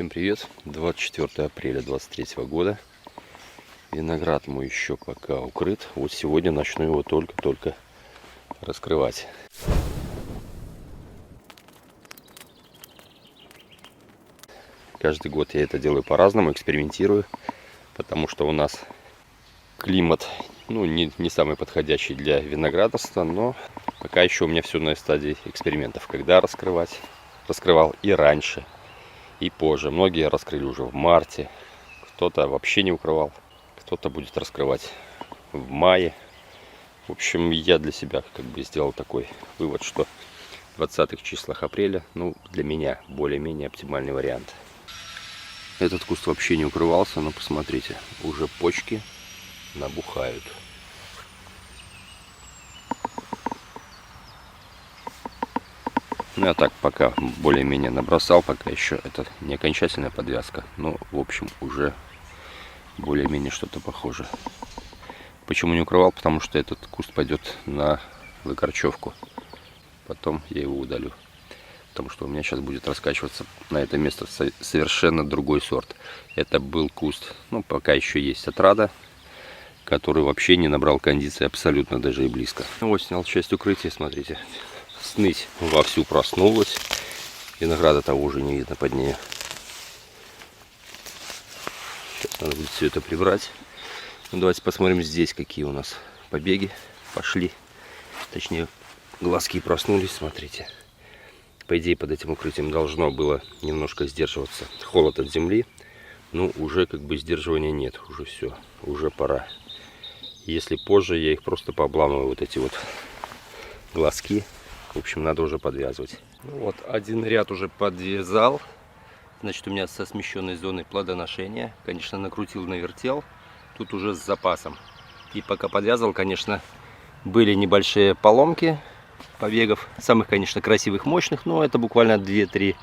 Всем привет! 24 апреля 2023 года. Виноград мой еще пока укрыт. Вот сегодня начну его только-только раскрывать. Каждый год я это делаю по-разному, экспериментирую, потому что у нас климат не самый подходящий для виноградарства, но пока еще у меня все на стадии экспериментов. Когда раскрывать? Раскрывал и раньше, и позже. Многие раскрыли уже в марте, кто-то вообще не укрывал, кто-то будет раскрывать в мае. В общем, я для себя сделал такой вывод, что в 20-х числах апреля, для меня более-менее оптимальный вариант. Этот куст вообще не укрывался, но посмотрите, уже почки набухают. Я так пока более-менее набросал, пока еще это не окончательная подвязка, но в общем уже более-менее что-то похоже. Почему не укрывал? Потому что этот куст пойдет на выкорчевку, потом я его удалю, потому что у меня сейчас будет раскачиваться на это место совершенно другой сорт. Это был куст, пока еще есть отрада, который вообще не набрал кондиции абсолютно, даже и близко. Вот снял часть укрытия, смотрите. Сныть вовсю проснулась. Винограда того уже не видно под ней. Сейчас надо будет все это прибрать. Давайте посмотрим здесь, какие у нас побеги пошли. Точнее, глазки проснулись, смотрите. По идее, под этим укрытием должно было немножко сдерживаться холод от земли. Но уже сдерживания нет. Уже все, уже пора. Если позже, я их просто пообламываю, вот эти вот глазки. В общем, надо уже подвязывать. Вот, один ряд уже подвязал. Значит, у меня со смещенной зоной плодоношения. Конечно, накрутил, навертел. Тут уже с запасом. И пока подвязывал, конечно, были небольшие поломки побегов. Самых, конечно, красивых, мощных. Но это буквально 2-3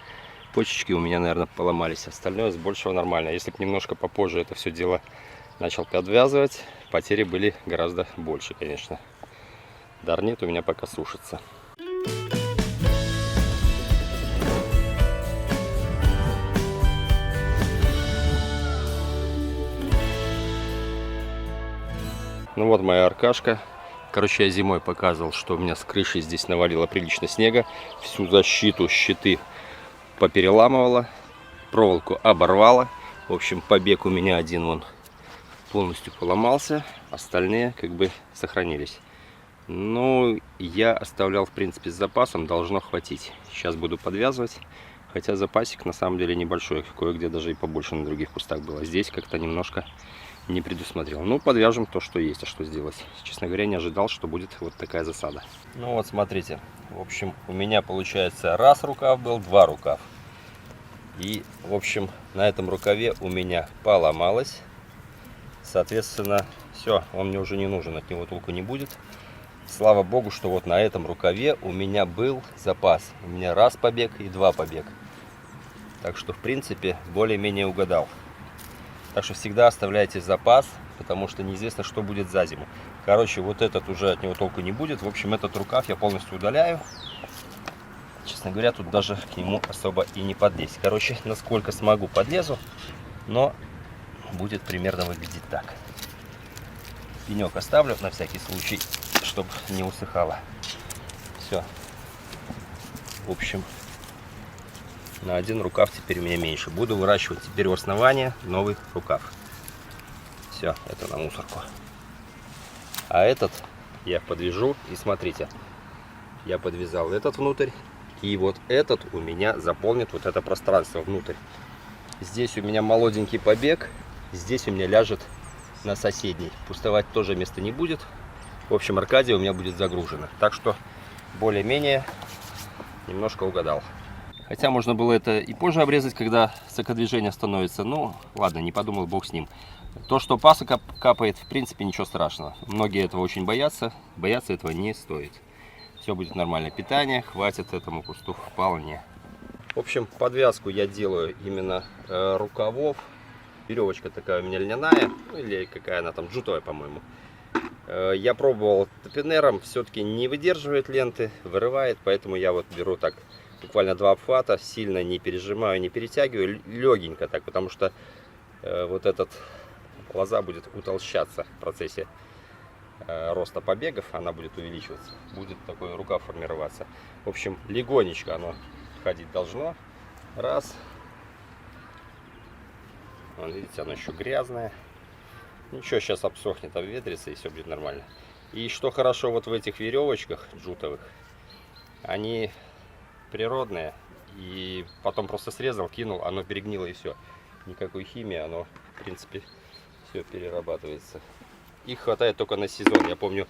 почечки у меня, наверное, поломались. Остальное с большего нормально. Если бы немножко попозже это все дело начал подвязывать, потери были гораздо больше, конечно. Дар нет, у меня пока сушится. Вот моя аркашка. Короче, я зимой показывал, что у меня с крыши здесь навалило прилично снега. Всю защиту, щиты попереламывала. Проволоку оборвала. В общем, побег у меня один вон полностью поломался. Остальные сохранились. Я оставлял, в принципе, с запасом. Должно хватить. Сейчас буду подвязывать. Хотя запасик на самом деле небольшой. Кое-где даже и побольше на других кустах было. Здесь как-то немножко не предусмотрел. Подвяжем то, что есть, а что сделать. Честно говоря, не ожидал, что будет вот такая засада. Вот, смотрите. В общем, у меня получается раз рукав был, два рукав. И, в общем, на этом рукаве у меня поломалось. Соответственно, все, он мне уже не нужен, от него толку не будет. Слава богу, что вот на этом рукаве у меня был запас. У меня раз побег и два побег. Так что, в принципе, более-менее угадал. Так что всегда оставляйте запас, потому что неизвестно, что будет за зиму. Короче, вот этот уже от него толку не будет. В общем, этот рукав я полностью удаляю. Честно говоря, тут даже к нему особо и не подлезть. Короче, насколько смогу, подлезу, но будет примерно выглядеть так. Пенек оставлю на всякий случай, чтобы не усыхало. Все. В общем, на один рукав теперь у меня меньше. Буду выращивать теперь у основания новый рукав. Все, это на мусорку. А этот я подвяжу. И смотрите, я подвязал этот внутрь. И вот этот у меня заполнит вот это пространство внутрь. Здесь у меня молоденький побег. Здесь у меня ляжет на соседний. Пустовать тоже места не будет. В общем, Аркадия у меня будет загружена. Так что более-менее немножко угадал. Хотя можно было это и позже обрезать, когда сокодвижение становится. Ладно, не подумал, бог с ним. То, что пасока капает, в принципе, ничего страшного. Многие этого очень боятся. Бояться этого не стоит. Все будет нормальное питание. Хватит этому кусту вполне. В общем, подвязку я делаю именно рукавов. Веревочка такая у меня льняная. Или какая она там, джутовая, по-моему. Я пробовал топинером. Все-таки не выдерживает ленты, вырывает. Поэтому я вот беру так буквально 2 обхвата, сильно не пережимаю, не перетягиваю, легенько так, потому что вот этот лоза будет утолщаться в процессе роста побегов, она будет увеличиваться, будет такой рукав формироваться. В общем, легонечко оно ходить должно. Раз. Вон, видите, оно еще грязное. Ничего, сейчас обсохнет, обветрится и все будет нормально. И что хорошо вот в этих веревочках джутовых, они природные. И потом просто срезал, кинул, оно перегнило и все. Никакой химии, оно в принципе все перерабатывается. Их хватает только на сезон. Я помню,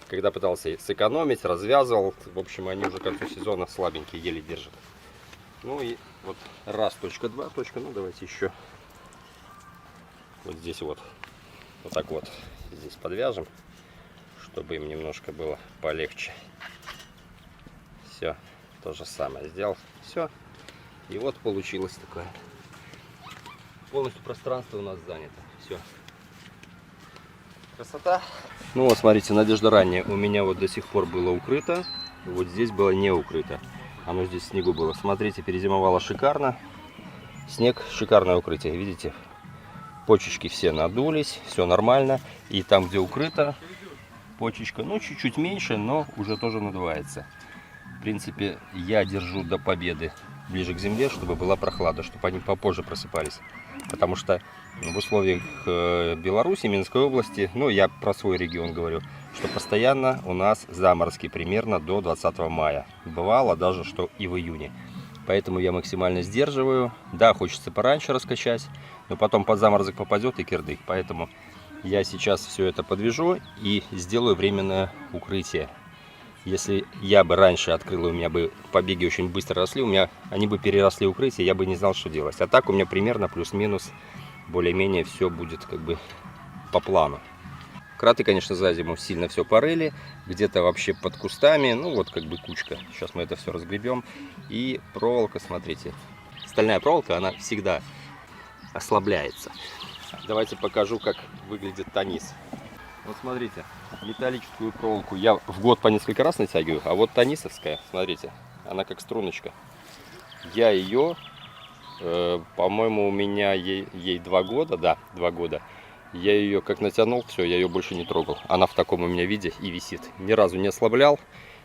когда пытался сэкономить, развязывал. В общем, они уже к концу сезона слабенькие, еле держат. Ну и вот раз, точка, два, точка. Ну давайте еще вот здесь вот. Вот так вот здесь подвяжем, чтобы им немножко было полегче. Все, то же самое сделал. Все. И вот получилось такое. Полностью пространство у нас занято. Все. Красота. Ну вот смотрите, надежда ранее у меня вот до сих пор было укрыто. Вот здесь было не укрыто. Оно здесь в снегу было. Смотрите, перезимовало шикарно. Снег, шикарное укрытие. Видите? Почечки все надулись, все нормально. И там, где укрыто, почечка, ну, чуть-чуть меньше, но уже тоже надувается. В принципе, я держу до победы ближе к земле, чтобы была прохлада, чтобы они попозже просыпались. Потому что в условиях Беларуси, Минской области, ну, я про свой регион говорю, что постоянно у нас заморозки примерно до 20 мая. Бывало даже, что и в июне. Поэтому я максимально сдерживаю. Да, хочется пораньше раскачать, но потом под заморозок попадет и кирдык. Поэтому я сейчас все это подвяжу и сделаю временное укрытие. Если я бы раньше открыл, у меня бы побеги очень быстро росли, они бы переросли укрытие, я бы не знал, что делать. А так у меня примерно плюс-минус более-менее все будет как бы по плану. Кроты, конечно, за зиму сильно все порыли, где-то вообще под кустами, ну вот как бы кучка. Сейчас мы это все разгребем. И проволока, смотрите, стальная проволока, она всегда ослабляется. Давайте покажу, как выглядит тонис. Вот смотрите, металлическую проволоку я в год по несколько раз натягиваю, а вот тонисовская, смотрите, она как струночка. Я ее, по-моему, у меня ей 2 года, да, 2 года. Я ее как натянул, все, я ее больше не трогал. Она в таком у меня виде и висит. Ни разу не ослаблял,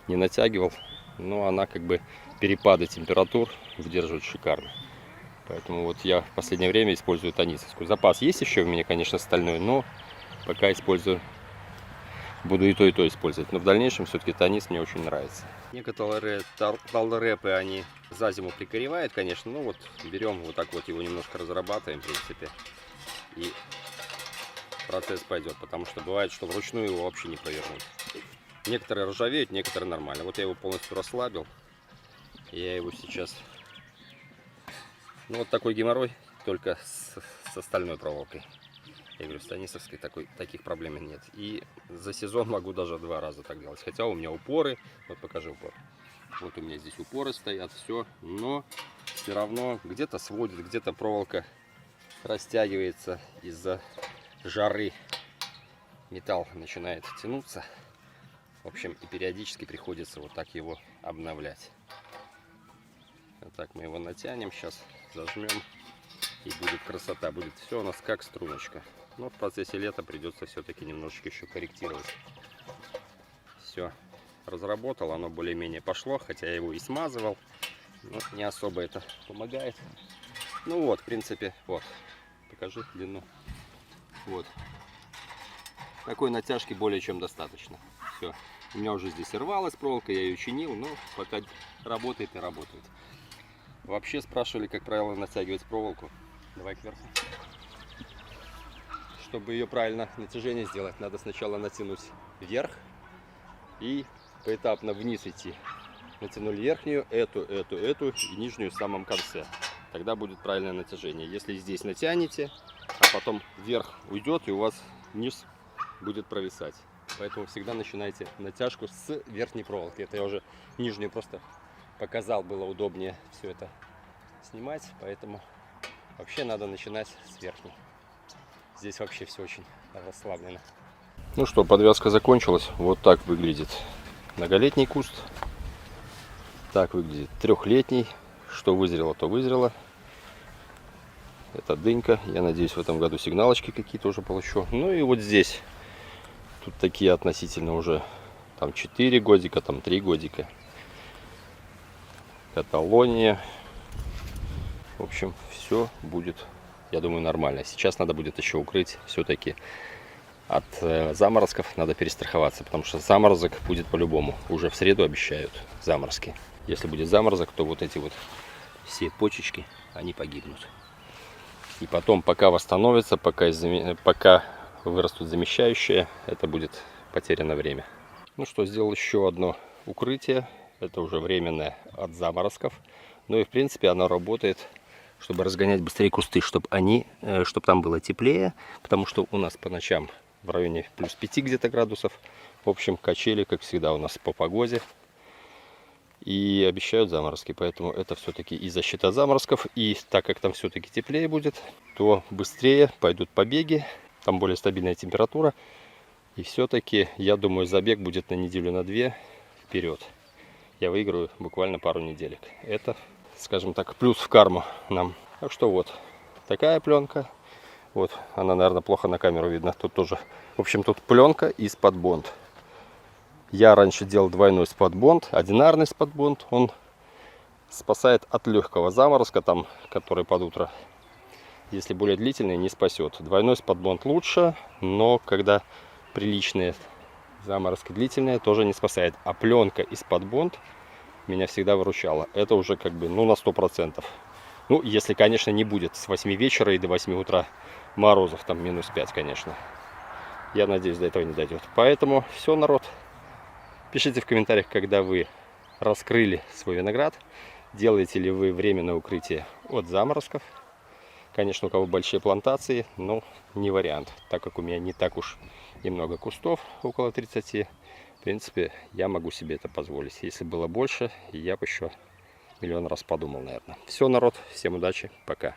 не натягивал. Но она как бы перепады температур выдерживает шикарно. Поэтому вот я в последнее время использую тонисовскую. Запас есть еще у меня, конечно, стальной, но пока использую, буду и то использовать. Но в дальнейшем все-таки тонис мне очень нравится. Некоторые талдерепы, они за зиму прикоревают, конечно. Ну вот берем вот так вот его немножко разрабатываем, в принципе. И процесс пойдет, потому что бывает, что вручную его вообще не повернуть. Некоторые ржавеют, некоторые нормально. Вот я его полностью расслабил. Я его сейчас... Ну вот такой геморрой, только с остальной проволокой. Я говорю, с тонисовской таких проблем нет. И за сезон могу даже 2 раза так делать. Хотя у меня упоры, вот покажи упор. Вот у меня здесь упоры стоят, все. Но все равно где-то сводит, где-то проволока растягивается из-за жары. Металл начинает тянуться. В общем, и периодически приходится вот так его обновлять. Вот так мы его натянем, сейчас зажмем, и будет красота. Будет все у нас как струночка. Но в процессе лета придется все-таки немножечко еще корректировать. Все, разработал, оно более-менее пошло, хотя я его и смазывал. Но не особо это помогает. Ну вот, в принципе, вот, покажи длину. Вот. Такой натяжки более чем достаточно. Все. У меня уже здесь рвалась проволока, я ее чинил, но пока работает и работает. Вообще спрашивали, как правило, натягивать проволоку. Давай кверху. Чтобы ее правильно натяжение сделать, надо сначала натянуть вверх и поэтапно вниз идти. Натянули верхнюю, эту и нижнюю в самом конце. Тогда будет правильное натяжение. Если здесь натянете, а потом вверх уйдет, и у вас низ будет провисать. Поэтому всегда начинайте натяжку с верхней проволоки. Это я уже нижнюю просто показал, было удобнее все это снимать. Поэтому вообще надо начинать с верхней. Здесь вообще все очень расслаблено. Ну что, подвязка закончилась. Вот так выглядит многолетний куст. Так выглядит трехлетний. Что вызрело, то вызрело. Это дынька. Я надеюсь, в этом году сигналочки какие-то уже получу. Ну и вот здесь. Тут такие относительно уже там 4 годика, там 3 годика. Каталония. В общем, все будет, я думаю, нормально. Сейчас надо будет еще укрыть все-таки от заморозков. Надо перестраховаться, потому что заморозок будет по-любому. Уже в среду обещают заморозки. Если будет заморозок, то вот эти вот все почечки, они погибнут. И потом, пока восстановится, пока вырастут замещающие, это будет потеряно время. Ну что, сделал еще одно укрытие. Это уже временное от заморозков. Ну и в принципе оно работает, чтобы разгонять быстрее кусты, чтобы там было теплее. Потому что у нас по ночам в районе плюс 5 где-то градусов. В общем, качели, как всегда, у нас по погоде. И обещают заморозки, поэтому это все-таки и защита заморозков. И так как там все-таки теплее будет, то быстрее пойдут побеги. Там более стабильная температура. И все-таки, я думаю, забег будет на неделю, на 2 вперед. Я выиграю буквально пару неделек. Это, скажем так, плюс в карму нам. Так что вот, такая пленка. Вот, она, наверное, плохо на камеру видно. Тут тоже, в общем, тут пленка и спат-бонд. Я раньше делал двойной спат-бонд, одинарный спат-бонд. Он спасает от легкого заморозка, там, который под утро. Если более длительный, не спасет. Двойной спат-бонд лучше, но когда приличные заморозки длительные, тоже не спасает. А пленка и спат-бонд меня всегда выручала. Это уже как бы, ну, на 100%. Ну, если, конечно, не будет с 8 вечера и до 8 утра морозов, там минус 5, конечно. Я надеюсь, до этого не дойдет. Поэтому все, народ. Пишите в комментариях, когда вы раскрыли свой виноград. Делаете ли вы временное укрытие от заморозков. Конечно, у кого большие плантации, но не вариант. Так как у меня не так уж и много кустов, около 30. В принципе, я могу себе это позволить. Если было больше, я бы еще миллион раз подумал, наверное. Все, народ, всем удачи, пока.